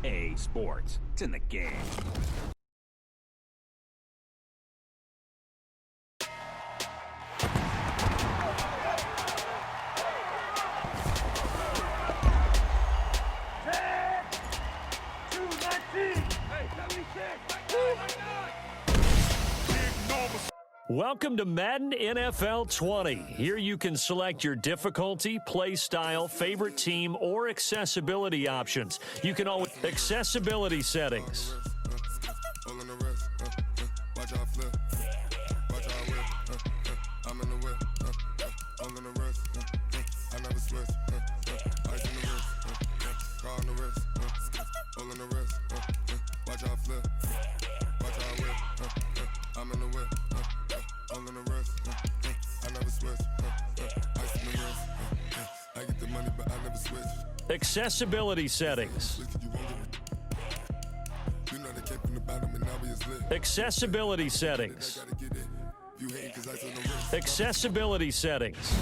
EA Sports. It's in the game. Welcome to Madden NFL 20. Here you can select your difficulty, play style, favorite team, or accessibility options. You can always accessibility settings. Accessibility settings. Accessibility settings. Accessibility settings.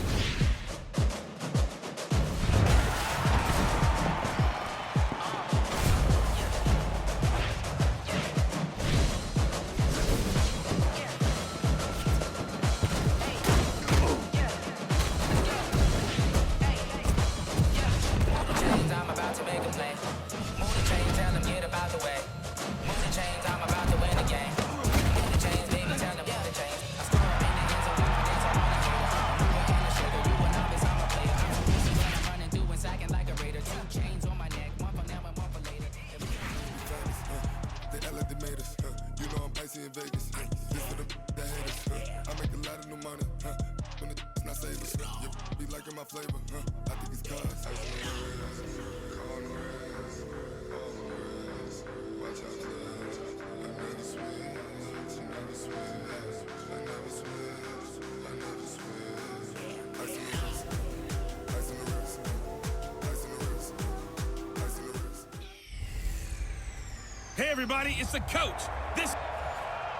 Hey everybody, it's the coach.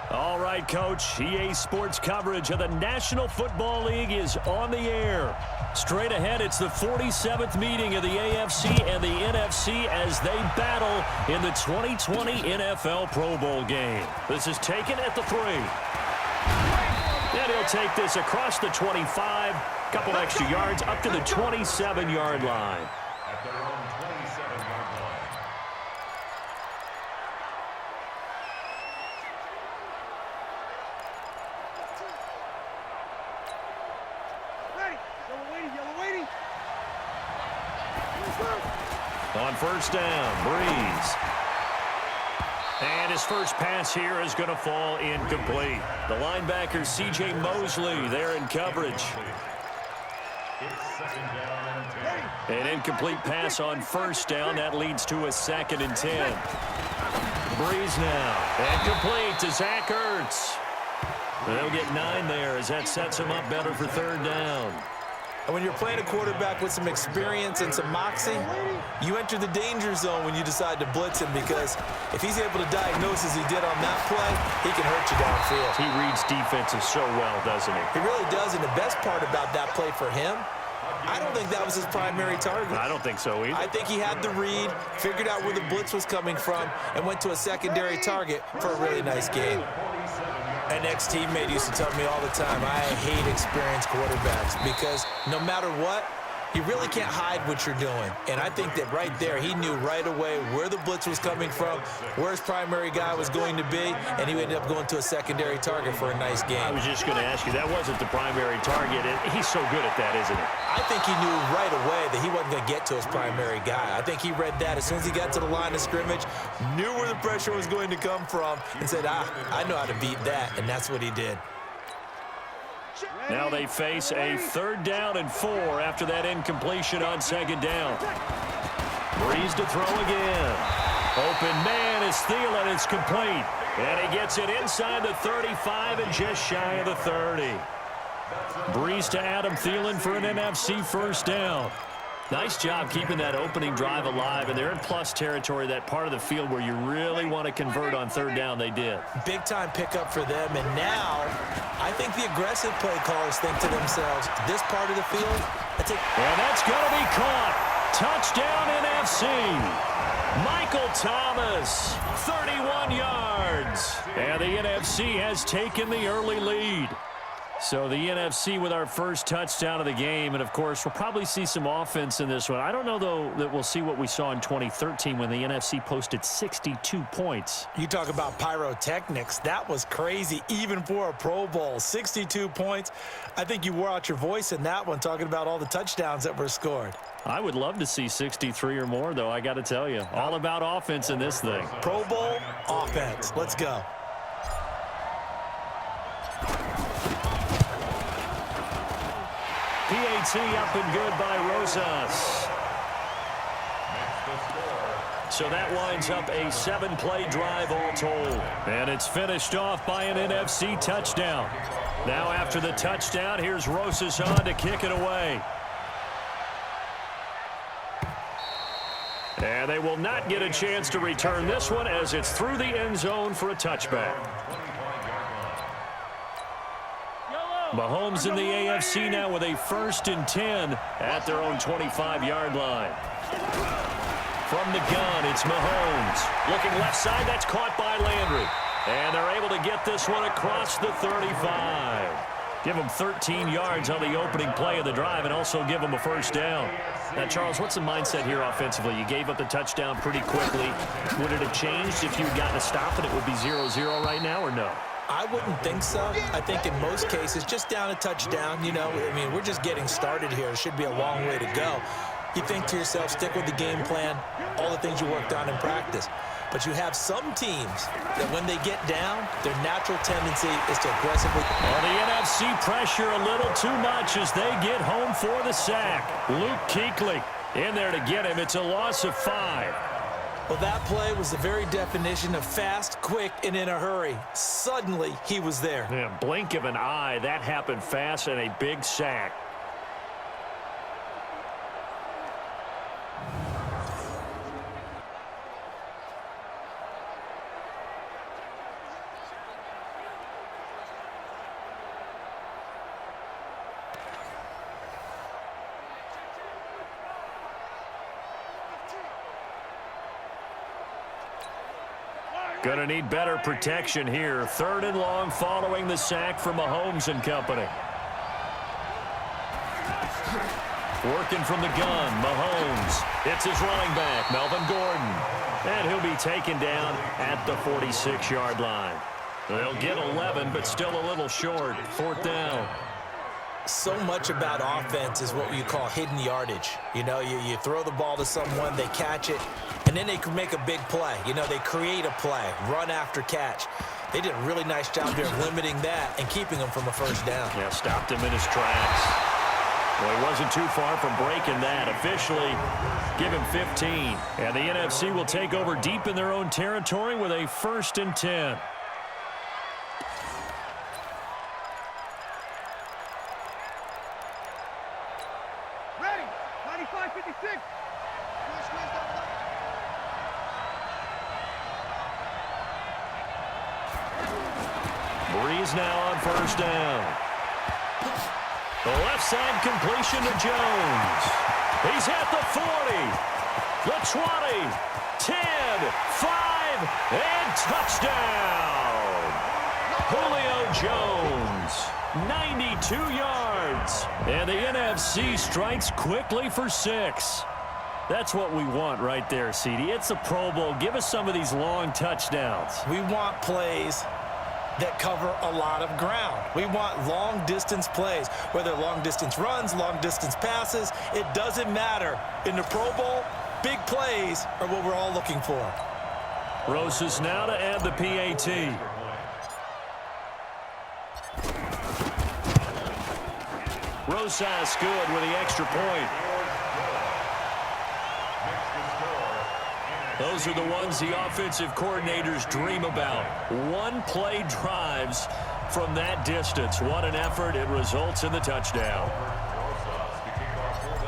All right, Coach. EA Sports coverage of the National Football League is on the air. Straight ahead, it's the 47th meeting of the AFC and the NFC as they battle in the 2020 NFL Pro Bowl game. This is taken at the 3. And he'll take this across the 25, couple extra yards up to the 27-yard line. At their own 27-yard line. On first down, Breeze. And his first pass here is going to fall incomplete. The linebacker, C.J. Mosley, there in coverage. An incomplete pass on first down. That leads to a 2nd and 10. Breeze now. And complete to Zach Ertz. They'll get 9 there as that sets him up better for 3rd down. And when you're playing a quarterback with some experience and some moxie, you enter the danger zone when you decide to blitz him, because if he's able to diagnose as he did on that play, he can hurt you downfield. He reads defenses so well, doesn't he? He really does, and the best part about that play for him, I don't think that was his primary target. I don't think so either. I think he had the read, figured out where the blitz was coming from, and went to a secondary target for a really nice game. An ex-teammate used to tell me all the time, I hate experienced quarterbacks because no matter what, you really can't hide what you're doing. And I think that right there, he knew right away where the blitz was coming from, where his primary guy was going to be, and he ended up going to a secondary target for a nice game. I was just going to ask you, that wasn't the primary target. He's so good at that, isn't he? I think he knew right away that he wasn't going to get to his primary guy. I think he read that as soon as he got to the line of scrimmage, knew where the pressure was going to come from, and said, I know how to beat that, and that's what he did. Now they face a 3rd down and 4 after that incompletion on 2nd down. Breeze to throw again. Open man is Thielen. It's complete. And he gets it inside the 35 and just shy of the 30. Breeze to Adam Thielen for an NFC first down. Nice job keeping that opening drive alive, and they're in plus territory, that part of the field where you really want to convert on 3rd down. They did. Big-time pickup for them, and now I think the aggressive play callers think to themselves, this part of the field, and that's going to be caught. Touchdown NFC. Michael Thomas, 31 yards. And the NFC has taken the early lead. So the NFC with our first touchdown of the game. And, of course, we'll probably see some offense in this one. I don't know, though, that we'll see what we saw in 2013 when the NFC posted 62 points. You talk about pyrotechnics. That was crazy, even for a Pro Bowl. 62 points. I think you wore out your voice in that one, talking about all the touchdowns that were scored. I would love to see 63 or more, though, I got to tell you. All about offense in this thing. Pro Bowl offense. Let's go. PAT up and good by Rosas. So that winds up a 7-play drive all told. And it's finished off by an NFC touchdown. Now after the touchdown, here's Rosas on to kick it away. And they will not get a chance to return this one as it's through the end zone for a touchback. Mahomes in the AFC now with a 1st and 10 at their own 25-yard line. From the gun, it's Mahomes. Looking left side, that's caught by Landry. And they're able to get this one across the 35. Give them 13 yards on the opening play of the drive and also give them a first down. Now, Charles, what's the mindset here offensively? You gave up the touchdown pretty quickly. Would it have changed if you had gotten a stop and it would be 0-0 right now or no? I wouldn't think so. I think in most cases, just down a touchdown, you know, I mean, we're just getting started here. It should be a long way to go. You think to yourself, stick with the game plan, all the things you worked on in practice. But you have some teams that when they get down, their natural tendency is to aggressively. Well, the NFC pressure a little too much as they get home for the sack. Luke Kuechly in there to get him. It's a loss of 5. Well, that play was the very definition of fast, quick, and in a hurry. Suddenly, he was there. Yeah, blink of an eye. That happened fast and a big sack. Going to need better protection here. 3rd and long following the sack from Mahomes and company. Working from the gun, Mahomes. It's his running back, Melvin Gordon. And he'll be taken down at the 46-yard line. They'll get 11, but still a little short. 4th down. So much about offense is what you call hidden yardage. You know, you throw the ball to someone, they catch it, and then they can make a big play. You know, they create a play, run after catch. They did a really nice job there of limiting that and keeping him from a first down. Yeah, stopped him in his tracks. Well, he wasn't too far from breaking that. Officially, give him 15. And the NFC will take over deep in their own territory with a 1st and 10. Breeze now on 1st down. The left side completion to Jones. He's at the 40, the 20, 10, 5, and touchdown. Julio Jones, 92 yards. And the NFC strikes quickly for 6. That's what we want right there, CD. It's a Pro Bowl. Give us some of these long touchdowns. We want plays that cover a lot of ground. We want long-distance plays, whether long-distance runs, long-distance passes. It doesn't matter. In the Pro Bowl, big plays are what we're all looking for. Rosas now to add the PAT. Rosas good with the extra point. Those are the ones the offensive coordinators dream about. One-play drives from that distance. What an effort. It results in the touchdown.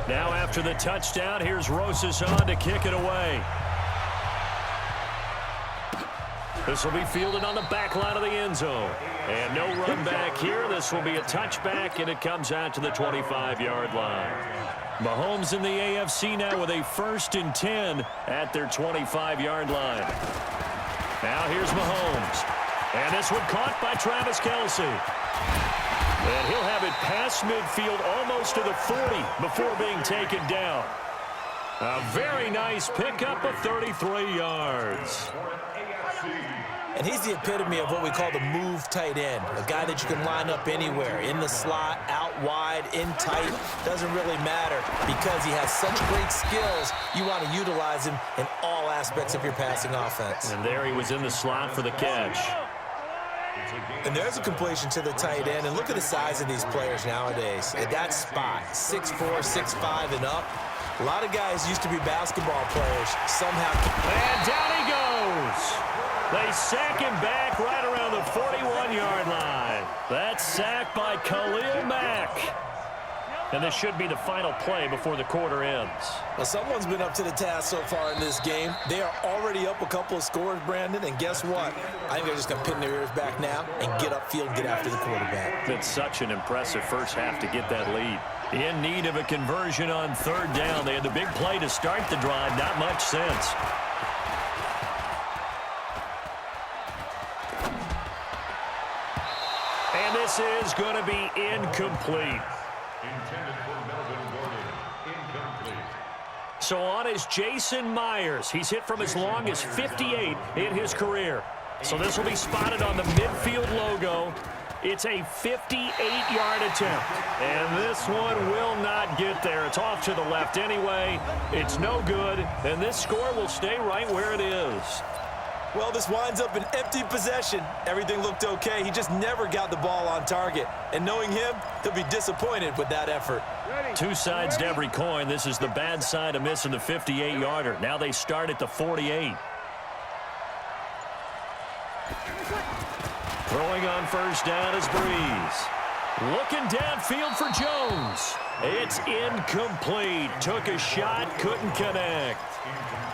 Now after the touchdown, here's Rosas on to kick it away. This will be fielded on the back line of the end zone. And no run back here. This will be a touchback, and it comes out to the 25-yard line. Mahomes in the AFC now with a 1st and 10 at their 25-yard line. Now here's Mahomes. And this one caught by Travis Kelce. And he'll have it past midfield almost to the 40 before being taken down. A very nice pickup of 33 yards. And he's the epitome of what we call the move tight end, a guy that you can line up anywhere, in the slot, out wide, in tight, doesn't really matter because he has such great skills. You want to utilize him in all aspects of your passing offense. And there he was in the slot for the catch. And there's a completion to the tight end, and look at the size of these players nowadays. At that spot, 6'4", 6'5", and up. A lot of guys used to be basketball players. Somehow. And down he goes. They sack him back right around the 41-yard line. That's sacked by Khalil Mack. And this should be the final play before the quarter ends. Well, someone's been up to the task so far in this game. They are already up a couple of scores, Brandon, and guess what? I think they're just going to pin their ears back now and get upfield and get after the quarterback. It's such an impressive first half to get that lead. In need of a conversion on 3rd down. They had the big play to start the drive. Not much sense. And this is going to be incomplete. Intended for Melvin Gordon. Incomplete. So on is Jason Myers. He's hit from as long as 58 in his career. So this will be spotted on the midfield logo. It's a 58-yard attempt. And this one will not get there. It's off to the left anyway. It's no good. And this score will stay right where it is. Well, this winds up an empty possession. Everything looked okay. He just never got the ball on target. And knowing him, he'll be disappointed with that effort. Two sides to every coin. This is the bad side of missing the 58-yarder. Now they start at the 48. Throwing on 1st down is Breeze. Looking downfield for Jones. It's incomplete. Took a shot, couldn't connect.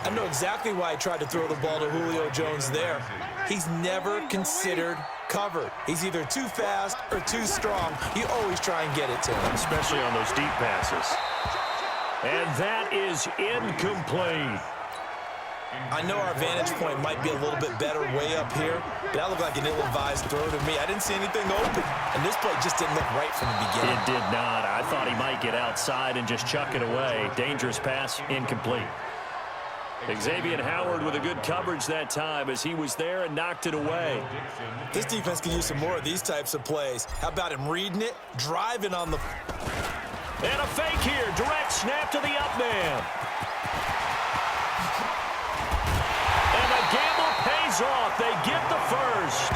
I know exactly why he tried to throw the ball to Julio Jones there. He's never considered covered. He's either too fast or too strong. You always try and get it to him. Especially on those deep passes. And that is incomplete. I know our vantage point might be a little bit better way up here, but that looked like an ill-advised throw to me. I didn't see anything open, and this play just didn't look right from the beginning. It did not. I thought he might get outside and just chuck it away. Dangerous pass, incomplete. Xavier Howard with a good coverage that time as he was there and knocked it away. This defense can use some more of these types of plays. How about him reading it, driving on the... And a fake here. Direct snap to the up man. And the gamble pays off. They get the first.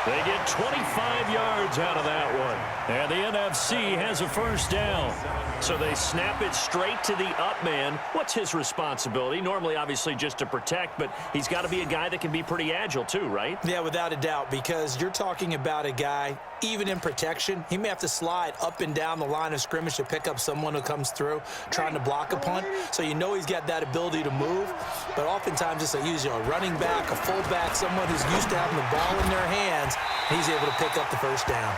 They get 25 yards out of that one. And the NFC has a 1st down. So they snap it straight to the up man. What's his responsibility? Normally, obviously, just to protect, but he's got to be a guy that can be pretty agile too, right? Yeah, without a doubt, because you're talking about a guy, even in protection, he may have to slide up and down the line of scrimmage to pick up someone who comes through trying to block a punt. So you know he's got that ability to move, but oftentimes it's usually a running back, a fullback, someone who's used to having the ball in their hands, and he's able to pick up the 1st down.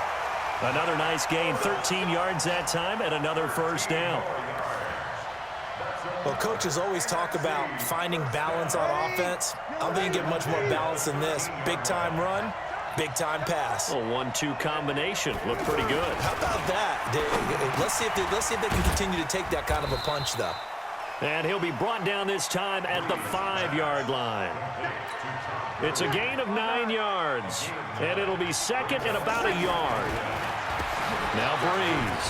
Another nice gain, 13 yards that time, and another 1st down. Well, coaches always talk about finding balance on offense. I don't think you get much more balance than this. Big-time run, big-time pass. A 1-2 combination. Looked pretty good. How about that? Let's see if they can continue to take that kind of a punch, though. And he'll be brought down this time at the 5-yard line. It's a gain of 9 yards, and it'll be 2nd and about a yard. Now Breeze.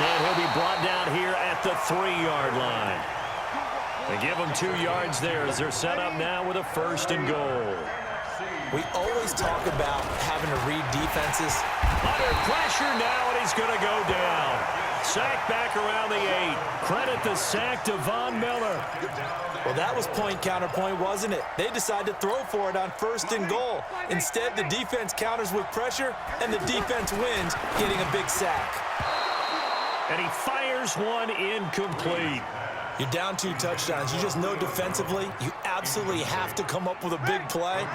And he'll be brought down here at the 3-yard line. They give him 2 yards there as they're set up now with a 1st and goal. We always talk about having to read defenses. Under pressure now, and he's going to go down. Sack back around the 8. Credit the sack to Von Miller. Well, that was point counterpoint, wasn't it? They decided to throw for it on 1st and goal. Instead, the defense counters with pressure, and the defense wins, getting a big sack. And he fires one incomplete. You're down 2 touchdowns. You just know defensively you absolutely have to come up with a big play.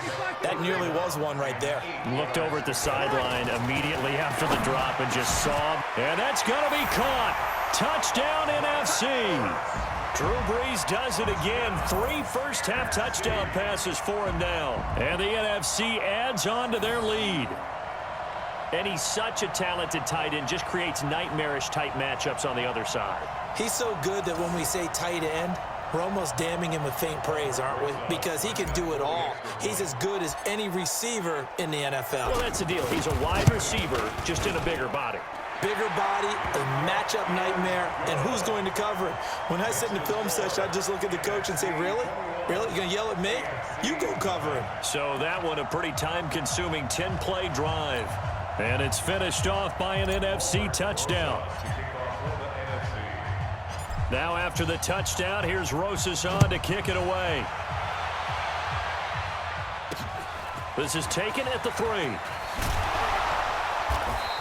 That nearly was one right there. Looked over at the sideline immediately after the drop and just saw him. And that's going to be caught. Touchdown NFC. Drew Brees does it again. 3 first-half touchdown passes for him now. And the NFC adds on to their lead. And he's such a talented tight end, just creates nightmarish-type matchups on the other side. He's so good that when we say tight end, we're almost damning him with faint praise, aren't we? Because he can do it all. He's as good as any receiver in the NFL. Well, that's the deal. He's a wide receiver, just in a bigger body. Bigger body, a matchup nightmare, and who's going to cover it? When I sit in the film session, I just look at the coach and say, really? Really? You're going to yell at me? You go cover him. So that one, a pretty time-consuming 10-play drive. And it's finished off by an NFC touchdown. Now after the touchdown, here's Rosas on to kick it away. This is taken at the 3.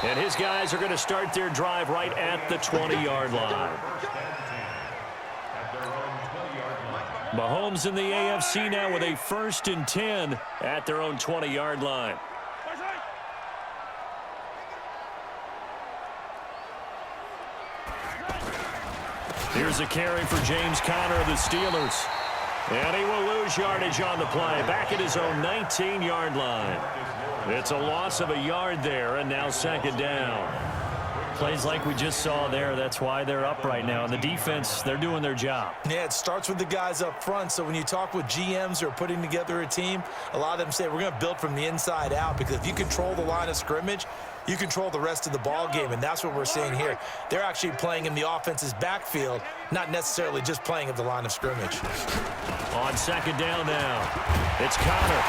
And his guys are going to start their drive right at the 20-yard line. Mahomes in the AFC now with a 1st and 10 at their own 20-yard line. Here's a carry for James Conner of the Steelers. And he will lose yardage on the play. Back at his own 19-yard line. It's a loss of a yard there, and now 2nd down. Plays like we just saw there. That's why they're up right now. And the defense, they're doing their job. Yeah, it starts with the guys up front. So when you talk with GMs who are putting together a team, a lot of them say we're going to build from the inside out, because if you control the line of scrimmage, you control the rest of the ball game, and that's what we're seeing here. They're actually playing in the offense's backfield, not necessarily just playing at the line of scrimmage. On 2nd down now, it's Conner.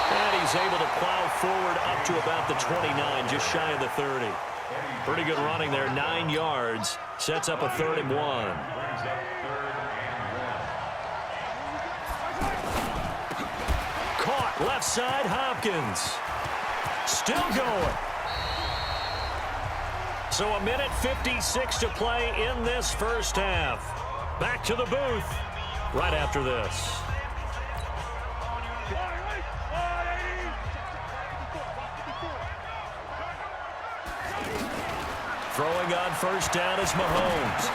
And he's able to plow forward up to about the 29, just shy of the 30. Pretty good running there, 9 yards. Sets up a 3rd and 1. Caught left side, Hopkins. Still going. So a minute 56 to play in this first half. Back to the booth right after this. Throwing on 1st down is Mahomes.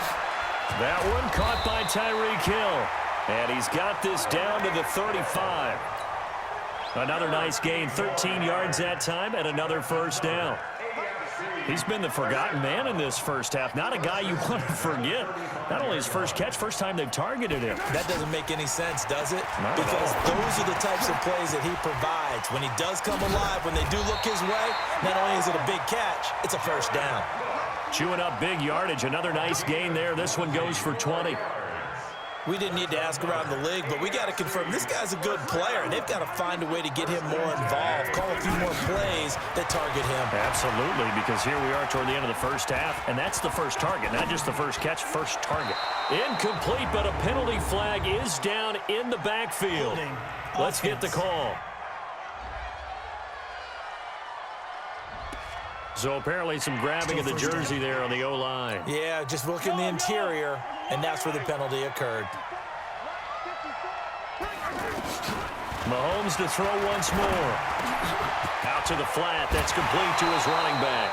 That one caught by Tyreek Hill. And he's got this down to the 35. Another nice gain, 13 yards that time, and another 1st down. He's been the forgotten man in this first half. Not a guy you want to forget. Not only his first catch, first time they've targeted him. That doesn't make any sense, does it? Not because those are the types of plays that he provides. When he does come alive, when they do look his way, not only is it a big catch, it's a 1st down. Chewing up big yardage. Another nice gain there. This one goes for 20. We didn't need to ask around the league, but we got to confirm this guy's a good player. They've got to find a way to get him more involved, call a few more plays that target him. Absolutely, because here we are toward the end of the first half, and that's the first target, not just the first catch, first target. Incomplete, but a penalty flag is down in the backfield. Let's get the call. So apparently some grabbing of the jersey there on the O-line. Yeah, just look in the interior, and that's where the penalty occurred. Mahomes to throw once more. Out to the flat. That's complete to his running back.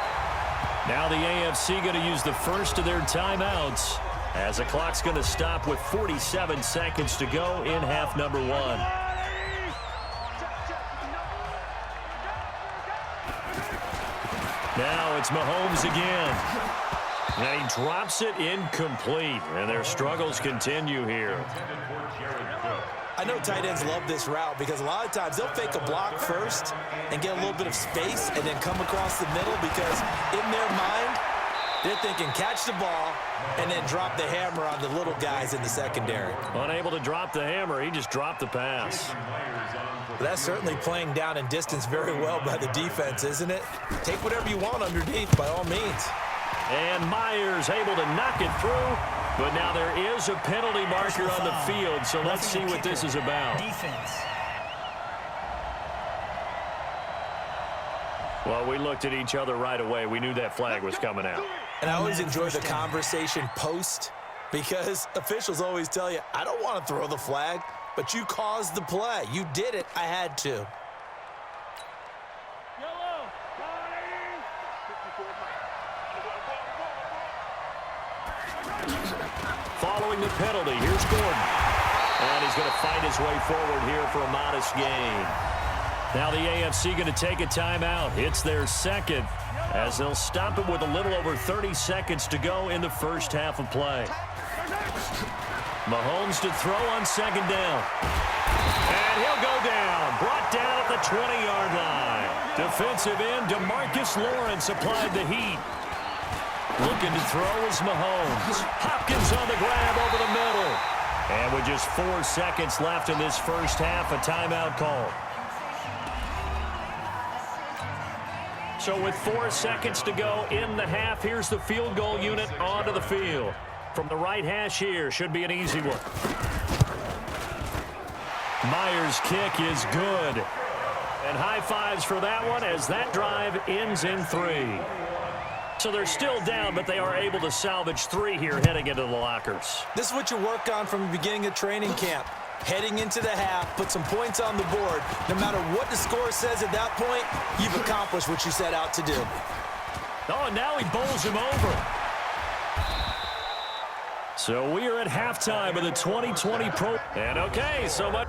Now the AFC going to use the first of their timeouts as the clock's going to stop with 47 seconds to go in half number 1. Now it's Mahomes again. And he drops it incomplete. And their struggles continue here. I know tight ends love this route because a lot of times they'll fake a block first and get a little bit of space and then come across the middle because in their mind, they're thinking catch the ball and then drop the hammer on the little guys in the secondary. Unable to drop the hammer, he just dropped the pass. That's certainly playing down in distance very well by the defense, isn't it? Take whatever you want underneath, by all means. And Myers able to knock it through, but now there is a penalty marker on the field, so let's see what this is about. Defense. Well, we looked at each other right away. We knew that flag was coming out. And I always enjoy the conversation post because officials always tell you, I don't want to throw the flag, but you caused the play. You did it. I had to. Following the penalty, here's Gordon. And he's going to fight his way forward here for a modest gain. Now the AFC going to take a timeout. It's their second, as they'll stop it with a little over 30 seconds to go in the first half of play. Mahomes to throw on second down. And he'll go down. Brought down at the 20-yard line. Defensive end DeMarcus Lawrence applied the heat. Looking to throw is Mahomes. Hopkins on the grab over the middle. And with just 4 seconds left in this first half, a timeout call. So with 4 seconds to go in the half, here's the field goal unit onto the field. From the right hash here, should be an easy one. Myers' kick is good. And high fives for that one as that drive ends in 3. So they're still down, but they are able to salvage 3 here heading into the lockers. This is what you work on from the beginning of training camp. Heading into the half, put some points on the board. No matter what the score says at that point, you've accomplished what you set out to do. Oh, and now he bowls him over. So we are at halftime of the 2020 Pro. And okay, so much.